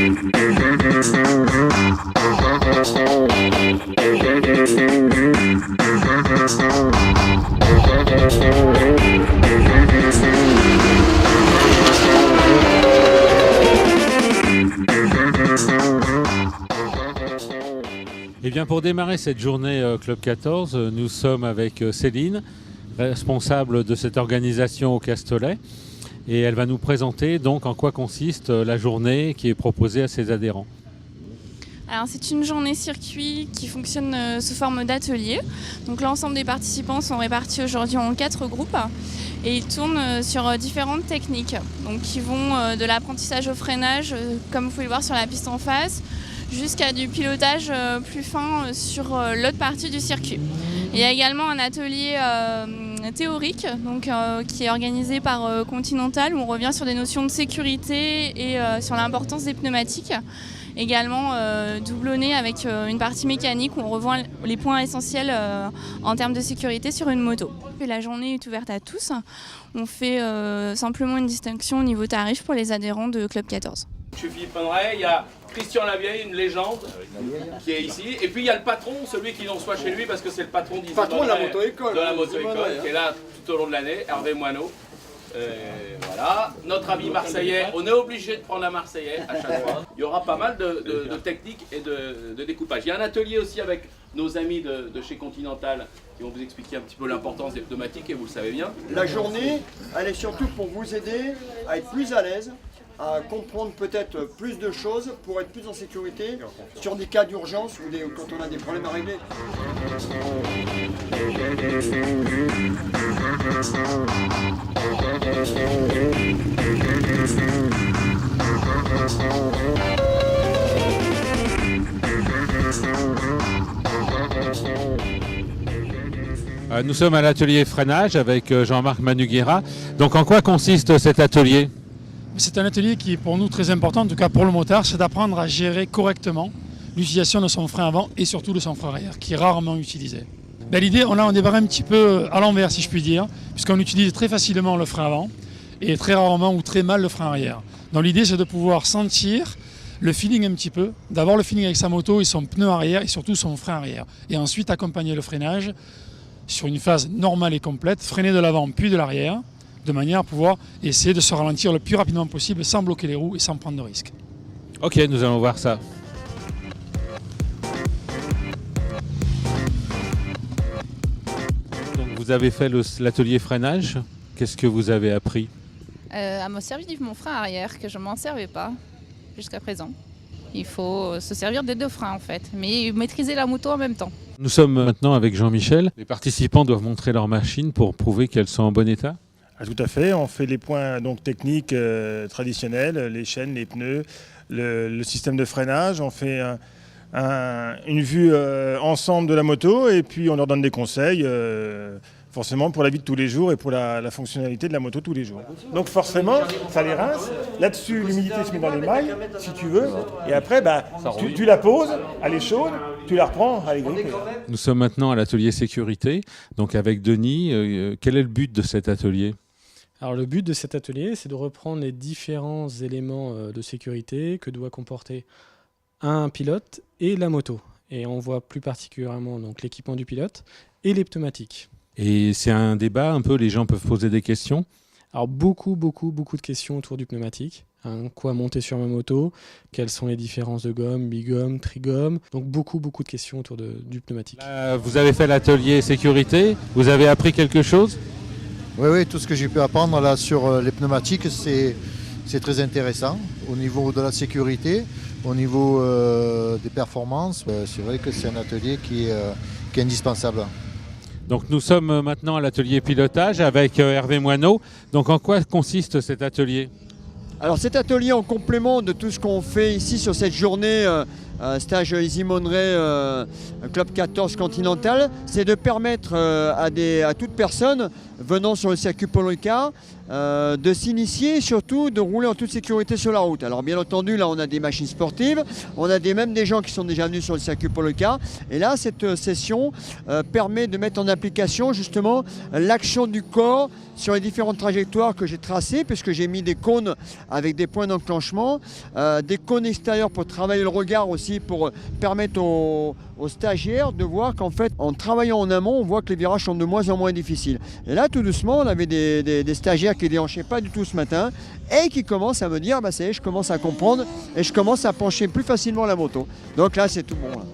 Et bien pour démarrer cette journée Club 14, nous sommes avec Céline, responsable de cette organisation au Castellet. Et elle va nous présenter donc en quoi consiste la journée qui est proposée à ses adhérents. Alors c'est une journée circuit qui fonctionne sous forme d'atelier. Donc l'ensemble des participants sont répartis aujourd'hui en 4 groupes et ils tournent sur différentes techniques. Donc qui vont de l'apprentissage au freinage, comme vous pouvez le voir sur la piste en face, jusqu'à du pilotage plus fin sur l'autre partie du circuit. Il y a également un atelier théorique donc, qui est organisé par Continental où on revient sur des notions de sécurité et sur l'importance des pneumatiques. Également doublonné avec une partie mécanique où on revoit les points essentiels en termes de sécurité sur une moto. Et la journée est ouverte à tous. On fait simplement une distinction au niveau tarif pour les adhérents de Club 14. Je suis Philippe Penray, il y a Christian Lavieille, une légende, qui est ici. Et puis il y a le patron, celui qui l'on soit chez lui, parce que c'est le patron de la moto-école. De la moto-école, qui est là tout au long de l'année, Hervé Moineau. Voilà, notre ami marseillais, on est obligé de prendre un marseillais à chaque fois. Il y aura pas mal de techniques et de découpage. Il y a un atelier aussi avec nos amis de chez Continental qui vont vous expliquer un petit peu l'importance des pneumatiques et vous le savez bien. La journée, elle est surtout pour vous aider à être plus à l'aise, à comprendre peut-être plus de choses pour être plus en sécurité sur des cas d'urgence ou quand on a des problèmes à régler. Nous sommes à l'atelier freinage avec Jean-Marc Manuguera. Donc en quoi consiste cet atelier ? C'est un atelier qui est pour nous très important, en tout cas pour le motard, c'est d'apprendre à gérer correctement l'utilisation de son frein avant et surtout de son frein arrière, qui est rarement utilisé. L'idée, on démarre un petit peu à l'envers si je puis dire, puisqu'on utilise très facilement le frein avant et très rarement ou très mal le frein arrière. Donc l'idée c'est de pouvoir sentir le feeling un petit peu, d'avoir le feeling avec sa moto et son pneu arrière et surtout son frein arrière. Et ensuite accompagner le freinage sur une phase normale et complète, freiner de l'avant puis de l'arrière, de manière à pouvoir essayer de se ralentir le plus rapidement possible sans bloquer les roues et sans prendre de risques. Ok, nous allons voir ça. Donc vous avez fait l'atelier freinage. Qu'est-ce que vous avez appris ? À me servir de mon frein arrière, que je ne m'en servais pas jusqu'à présent. Il faut se servir des 2 freins en fait, mais maîtriser la moto en même temps. Nous sommes maintenant avec Jean-Michel. Les participants doivent montrer leur machine pour prouver qu'elles sont en bon état ? Tout à fait, on fait les points donc, techniques traditionnels, les chaînes, les pneus, le système de freinage. On fait une vue ensemble de la moto et puis on leur donne des conseils forcément pour la vie de tous les jours et pour la fonctionnalité de la moto tous les jours. Donc forcément, ça les rince. Là-dessus, l'humidité se met dans les mailles, si tu veux. Et après, tu la poses, elle est chaude, tu la reprends, elle est grippée. Nous sommes maintenant à l'atelier sécurité. Donc avec Denis, quel est le but de cet atelier ? Alors le but de cet atelier, c'est de reprendre les différents éléments de sécurité que doit comporter un pilote et la moto. Et on voit plus particulièrement donc, l'équipement du pilote et les pneumatiques. Et c'est un débat un peu, les gens peuvent poser des questions ? Alors beaucoup de questions autour du pneumatique. Quoi monter sur ma moto ? Quelles sont les différences de gomme, bigomme, trigomme ? Donc beaucoup de questions autour du pneumatique. Vous avez fait l'atelier sécurité, vous avez appris quelque chose ? Oui, tout ce que j'ai pu apprendre là sur les pneumatiques, c'est très intéressant. Au niveau de la sécurité, au niveau des performances, c'est vrai que c'est un atelier qui est indispensable. Donc nous sommes maintenant à l'atelier pilotage avec Hervé Moineau. Donc en quoi consiste cet atelier ? Alors cet atelier en complément de tout ce qu'on fait ici sur cette journée stage Easy Monneray Club 14 Continental, c'est de permettre à toute personne venant sur le circuit Paul Ricard de s'initier et surtout de rouler en toute sécurité sur la route. Alors bien entendu, là on a des machines sportives, on a même des gens qui sont déjà venus sur le circuit Paul Ricard, et là cette session permet de mettre en application justement l'action du corps sur les différentes trajectoires que j'ai tracées, puisque j'ai mis des cônes avec des points d'enclenchement, des cônes extérieurs pour travailler le regard aussi, pour permettre aux stagiaires de voir qu'en fait, en travaillant en amont, on voit que les virages sont de moins en moins difficiles. Et là, tout doucement, on avait des stagiaires qui ne déhanchaient pas du tout ce matin et qui commencent à me dire, bah ça y est, je commence à comprendre et je commence à pencher plus facilement la moto. Donc là, c'est tout bon. Là.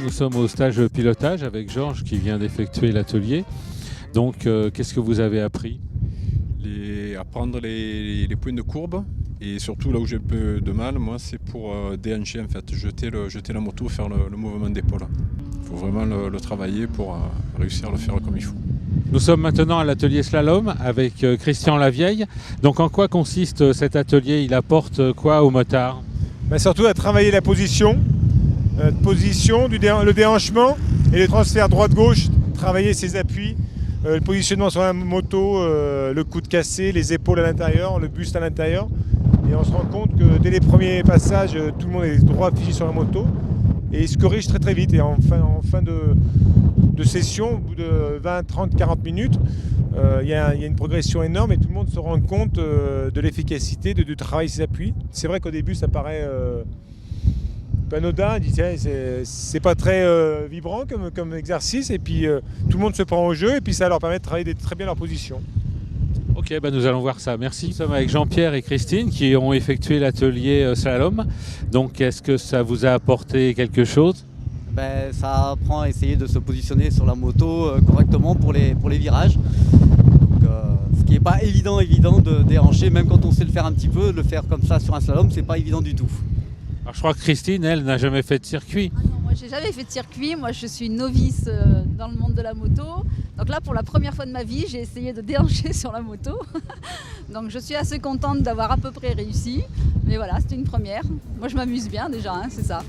Nous sommes au stage pilotage avec Georges qui vient d'effectuer l'atelier. Donc, qu'est-ce que vous avez appris ? Apprendre les points de courbe, et surtout là où j'ai un peu de mal, moi, c'est pour déhancher en fait, jeter la moto, faire le mouvement d'épaule. Il faut vraiment le travailler pour réussir à le faire comme il faut. Nous sommes maintenant à l'atelier slalom avec Christian Lavieille. Donc en quoi consiste cet atelier ? Il apporte quoi aux motards ? Surtout à travailler la position, le déhanchement et les transferts droite-gauche, travailler ses appuis. Le positionnement sur la moto, le coude cassé, les épaules à l'intérieur, le buste à l'intérieur. Et on se rend compte que dès les premiers passages, tout le monde est droit figé sur la moto. Et il se corrige très très vite. Et en fin de session, au bout de 20, 30, 40 minutes, il y a une progression énorme et tout le monde se rend compte de l'efficacité de travailler ses appuis. C'est vrai qu'au début, ça paraît anodin, c'est pas très vibrant comme exercice, et puis tout le monde se prend au jeu et puis ça leur permet de travailler très bien leur position. Ok, nous allons voir ça, merci. Nous sommes avec Jean-Pierre et Christine qui ont effectué l'atelier slalom. Donc est-ce que ça vous a apporté quelque chose ? Ça apprend à essayer de se positionner sur la moto correctement pour les virages. Donc, ce qui n'est pas évident de déhancher, même quand on sait le faire un petit peu, le faire comme ça sur un slalom, c'est pas évident du tout. Alors, je crois que Christine, elle, n'a jamais fait de circuit. Ah non, moi j'ai jamais fait de circuit, moi je suis novice dans le monde de la moto. Donc là pour la première fois de ma vie, j'ai essayé de déhancher sur la moto. Donc je suis assez contente d'avoir à peu près réussi. Mais voilà, c'était une première. Moi je m'amuse bien déjà, c'est ça.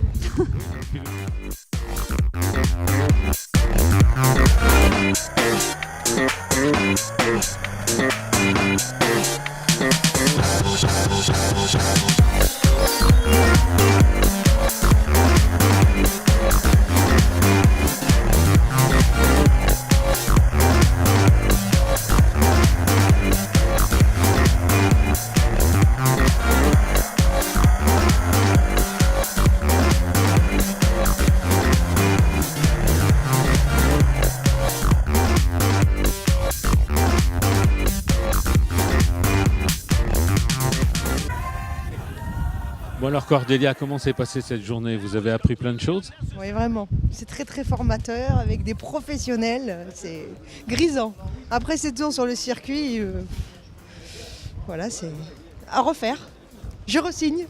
Bon alors Cordélia, comment s'est passée cette journée ? Vous avez appris plein de choses ? Oui, vraiment. C'est très très formateur avec des professionnels. C'est grisant. Après c'est tout sur le circuit. Voilà, c'est à refaire. Je re-signe.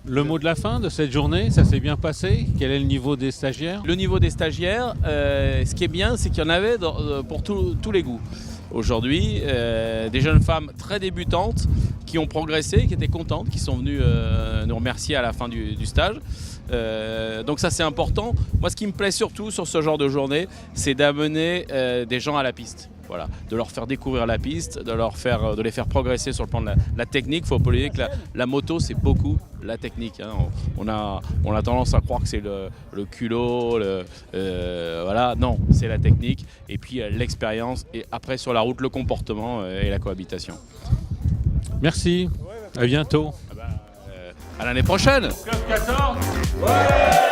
Le mot de la fin de cette journée, ça s'est bien passé ? Quel est le niveau des stagiaires ? Le niveau des stagiaires, ce qui est bien, c'est qu'il y en avait pour tous les goûts. Aujourd'hui, des jeunes femmes très débutantes qui ont progressé, qui étaient contentes, qui sont venues nous remercier à la fin du stage. Donc ça c'est important. Moi ce qui me plaît surtout sur ce genre de journée, c'est d'amener des gens à la piste. Voilà, de leur faire découvrir la piste, de les faire progresser sur le plan de la technique. Il faut pas oublier que la moto c'est beaucoup la technique. Hein. On a tendance à croire que c'est le culot, voilà. Non, c'est la technique et puis l'expérience et après sur la route le comportement et la cohabitation. Merci, à bientôt. À l'année prochaine. Club 14 ouais.